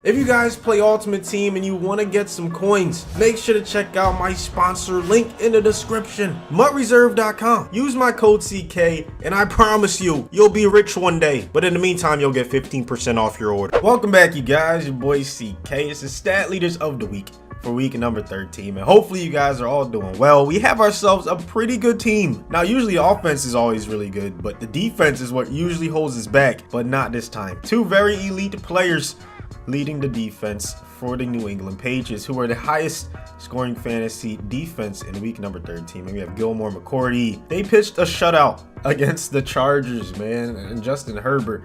If you guys play Ultimate Team and you want to get some coins, make sure to check out my sponsor link in the description, mutreserve.com. Use my code CK and I promise you'll be rich one day. But in the meantime, you'll get 15% off your order. Welcome back, you guys. Your boy CK. It's the Stat Leaders of the Week for week number 13, and hopefully you guys are all doing well. We have ourselves a pretty good team. Now, usually the offense is always really good, but the defense is what usually holds us back, but not this time. Two very elite players leading the defense for the New England Patriots, who are the highest scoring fantasy defense in week number 13. And we have Gilmore McCourty. They pitched a shutout against the Chargers, man, and Justin Herbert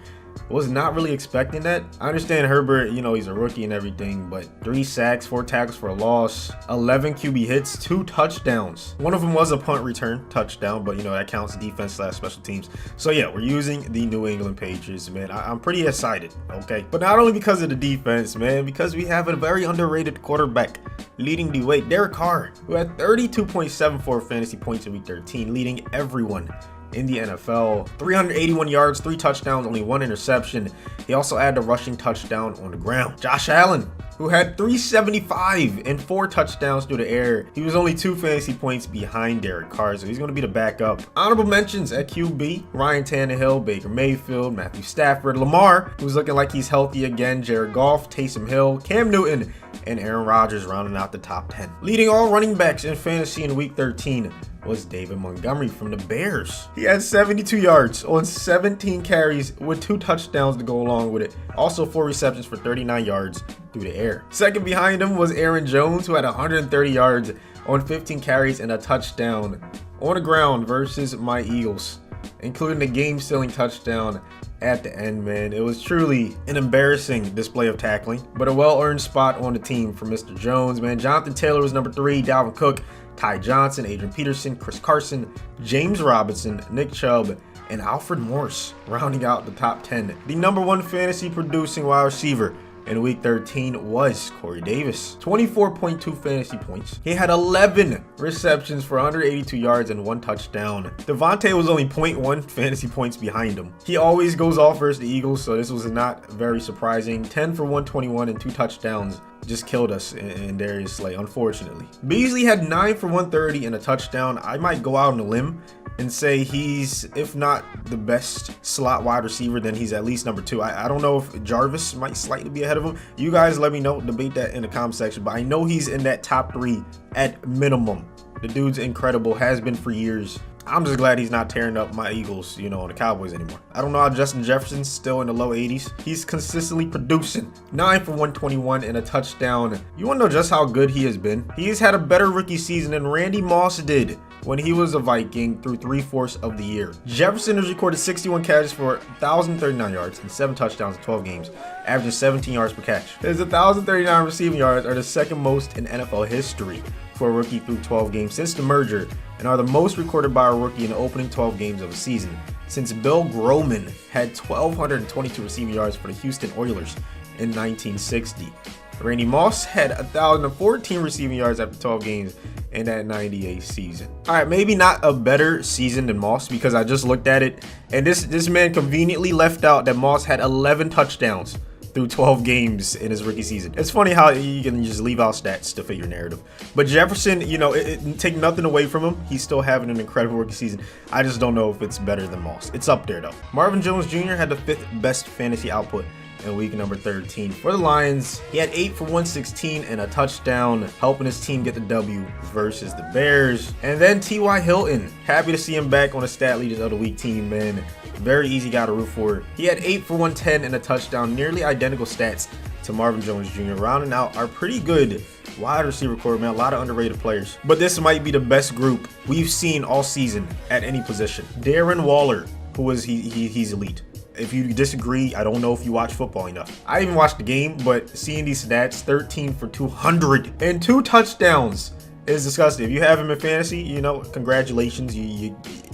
was not really expecting that. I understand Herbert, he's a rookie and everything, but 3 sacks, 4 tackles for a loss, 11 QB hits, 2 touchdowns. One of them was a punt return touchdown, but that counts defense / special teams. So yeah, we're using the New England Patriots, man. I'm pretty excited, okay? But not only because of the defense, man, because we have a very underrated quarterback leading the way, Derek Carr, who had 32.74 fantasy points in week 13, leading everyone in the NFL. 381 yards, 3 touchdowns, only 1 interception. He also had a rushing touchdown on the ground. Josh Allen, who had 375 and 4 touchdowns through the air. He was only 2 fantasy points behind Derek Carr, so he's going to be the backup. Honorable mentions at QB, Ryan Tannehill, Baker Mayfield, Matthew Stafford, Lamar, who's looking like he's healthy again, Jared Goff, Taysom Hill, Cam Newton, and Aaron Rodgers rounding out the top 10. Leading all running backs in fantasy in week 13 was David Montgomery from the Bears. He had 72 yards on 17 carries with 2 touchdowns to go along with it. Also 4 receptions for 39 yards through the air. Second behind him was Aaron Jones, who had 130 yards on 15 carries and a touchdown on the ground versus my Eagles, including the game-sealing touchdown at the end, man. It was truly an embarrassing display of tackling, but a well-earned spot on the team for Mr. Jones, man. Jonathan Taylor was number 3, Dalvin Cook, Ty Johnson, Adrian Peterson, Chris Carson, James Robinson, Nick Chubb, and Alfred Morris rounding out the top 10. The number 1 fantasy producing wide receiver in week 13 was Corey Davis. 24.2 fantasy points. He had 11 receptions for 182 yards and 1 touchdown. Devontae was only 0.1 fantasy points behind him. He always goes off versus the Eagles, so this was not very surprising. 10 for 121 and 2 touchdowns. Just killed us in Darius Slay, unfortunately. Beasley had 9 for 130 and a touchdown. I might go out on a limb and say he's, if not the best slot wide receiver, then he's at least number 2. I don't know if Jarvis might slightly be ahead of him. You guys let me know, debate that in the comment section, but I know he's in that top 3 at minimum. The dude's incredible, has been for years. I'm just glad he's not tearing up my Eagles, on the Cowboys anymore. I don't know how Justin Jefferson's still in the low 80s. He's consistently producing 9 for 121 and a touchdown. You want to know just how good he has been? He's had a better rookie season than Randy Moss did when he was a Viking through 3/4 of the year. Jefferson has recorded 61 catches for 1,039 yards and 7 touchdowns in 12 games, averaging 17 yards per catch. His 1,039 receiving yards are the second most in NFL history for a rookie through 12 games since the merger, and are the most recorded by a rookie in the opening 12 games of a season since Bill Groman had 1,222 receiving yards for the Houston Oilers in 1960. Randy Moss had 1,014 receiving yards after 12 games in that 98 season. All right, maybe not a better season than Moss, because I just looked at it, and this man conveniently left out that Moss had 11 touchdowns through 12 games in his rookie season. It's funny how you can just leave out stats to fit your narrative. But Jefferson, it take nothing away from him. He's still having an incredible rookie season. I just don't know if it's better than Moss. It's up there though. Marvin Jones Jr. had the 5th best fantasy output in week number 13 for the Lions. He had 8 for 116 and a touchdown, helping his team get the W versus the Bears. And then T.Y. Hilton, happy to see him back on the Stat Leaders of the Week team, man. Very easy guy to root for. He had 8 for 110 and a touchdown, nearly identical stats to Marvin Jones Jr., rounding out our pretty good wide receiver core, man. A lot of underrated players, but this might be the best group we've seen all season at any position. Darren Waller, he's elite. If you disagree, I don't know if you watch football enough. I even watched the game, but seeing these stats, 13 for 200 and 2 touchdowns is disgusting. If you have him in fantasy, congratulations.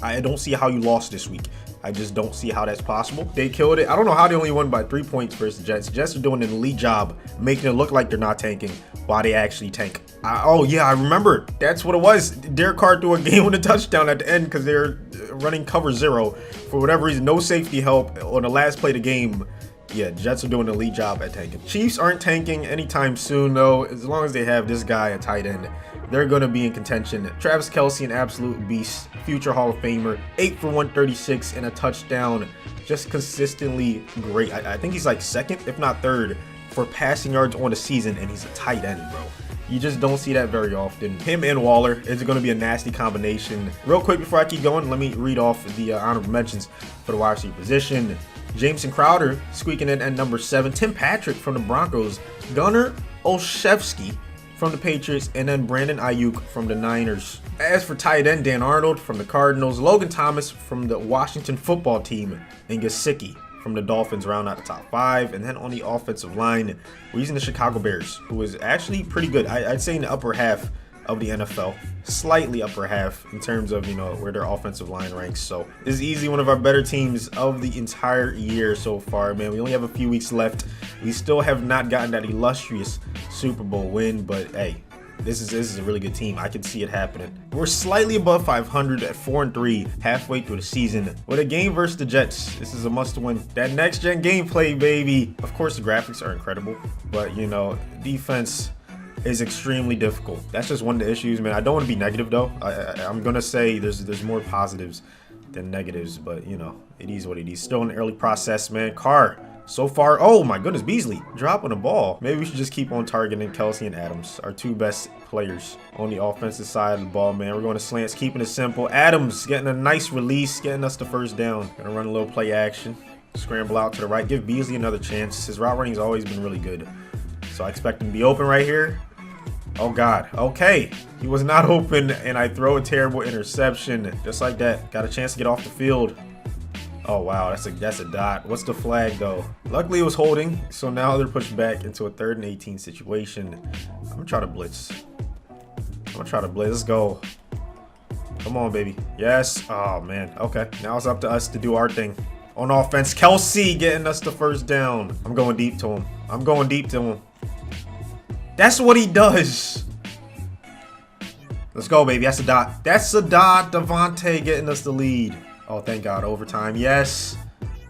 I don't see how you lost this week. I just don't see how that's possible. They killed it. I don't know how they only won by 3 points versus the Jets. The Jets are doing an elite job making it look like they're not tanking while they actually tank. Oh yeah, I remember. That's what it was. Derek Carr threw a game-winning touchdown at the end because they're running cover 0 for whatever reason. No safety help on the last play of the game. Yeah, Jets are doing an elite job at tanking. Chiefs aren't tanking anytime soon, though. As long as they have this guy at tight end, they're going to be in contention. Travis Kelce, an absolute beast, future Hall of Famer, 8 for 136 and a touchdown. Just consistently great. I think he's like second, if not third, for passing yards on the season, and he's a tight end, bro. You just don't see that very often. Him and Waller is going to be a nasty combination. Real quick before I keep going, let me read off the honorable mentions for the wide receiver position. Jameson Crowder squeaking in at number 7. Tim Patrick from the Broncos. Gunnar Olszewski from the Patriots. And then Brandon Ayuk from the Niners. As for tight end, Dan Arnold from the Cardinals. Logan Thomas from the Washington football team. And Gesicki from the Dolphins round out the top 5. And then on the offensive line, we're using the Chicago Bears, who is actually pretty good. I'd say in the upper half of the NFL, slightly upper half in terms of, you know, where their offensive line ranks. So this is easily one of our better teams of the entire year so far, man. We only have a few weeks left. We still have not gotten that illustrious Super Bowl win, but hey, this is a really good team. I can see it happening. We're slightly above 500 at 4-3 halfway through the season with a game versus the Jets. This is a must-win. That next-gen gameplay, baby. Of course, the graphics are incredible, but you know, defense is extremely difficult. That's just one of the issues, man. I don't want to be negative though. I'm gonna say there's more positives than negatives, but you know, it is what it is. Still in the early process, man. Carr, so far, oh my goodness, Beasley dropping the ball. Maybe we should just keep on targeting Kelce and Adams, our 2 best players on the offensive side of the ball, man. We're going to slants, keeping it simple. Adams getting a nice release, getting us the first down. Gonna run a little play action, scramble out to the right, give Beasley another chance. His route running's always been really good, so I expect him to be open right here. Oh God, okay. He was not open, and I throw a terrible interception. Just like that. Got a chance to get off the field. Oh wow, that's a dot. What's the flag though? Luckily it was holding, so now they're pushed back into a 3rd and 18 situation. I'm gonna try to blitz. Let's go. Come on, baby. Yes. Oh man. Okay. Now it's up to us to do our thing. On offense, Kelce getting us the first down. I'm going deep to him. That's what he does. Let's go, baby. That's a dot. Devontae getting us the lead. Oh, thank God. Overtime. Yes.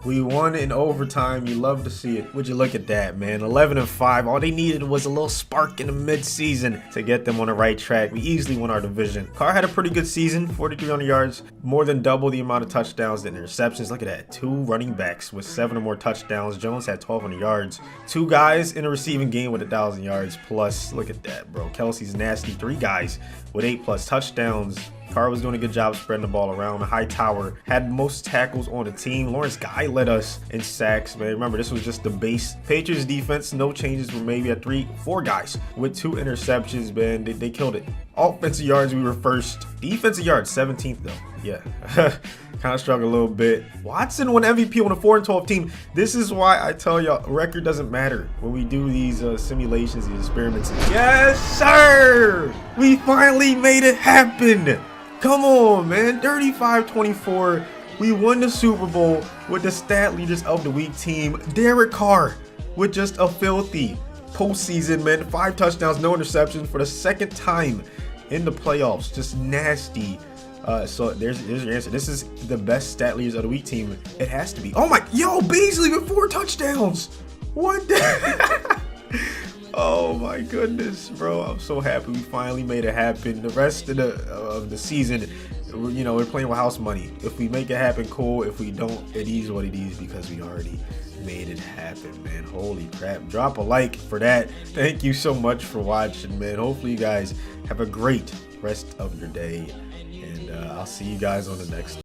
We won in overtime. You love to see it. Would you look at that, man? 11-5. All they needed was a little spark in the mid-season to get them on the right track. We easily won our division. Carr had a pretty good season. 4,300 yards. More than double the amount of touchdowns than interceptions. Look at that. 2 running backs with 7 or more touchdowns. Jones had 1,200 yards. 2 guys in a receiving game with 1,000 yards plus. Look at that, bro. Kelce's nasty. 3 guys with 8+ touchdowns. Carr was doing a good job spreading the ball around. Hightower had most tackles on the team. Lawrence Guy led us in sacks, man. Remember, this was just the base. Patriots defense, no changes. Were maybe at 4 guys with 2 interceptions, man. They killed it. Offensive yards, we were first. Defensive yards, 17th though. Yeah, kind of struggled a little bit. Watson won MVP on a 4-12 team. This is why I tell y'all, record doesn't matter when we do these simulations, these experiments. Yes, sir! We finally made it happen. Come on, man. 35-24. We won the Super Bowl with the stat leaders of the week team. Derek Carr with just a filthy postseason, man. 5 touchdowns, no interceptions for the 2nd time in the playoffs. Just nasty. So there's your answer. This is the best stat leaders of the week team. It has to be. Oh my, yo, Beasley with 4 touchdowns. What the? Oh my goodness, bro. I'm so happy we finally made it happen. The rest of the season, you know, we're playing with house money. If we make it happen, cool. If we don't, it is what it is because we already made it happen, man. Holy crap. Drop a like for that. Thank you so much for watching, man. Hopefully you guys have a great rest of your day. And I'll see you guys on the next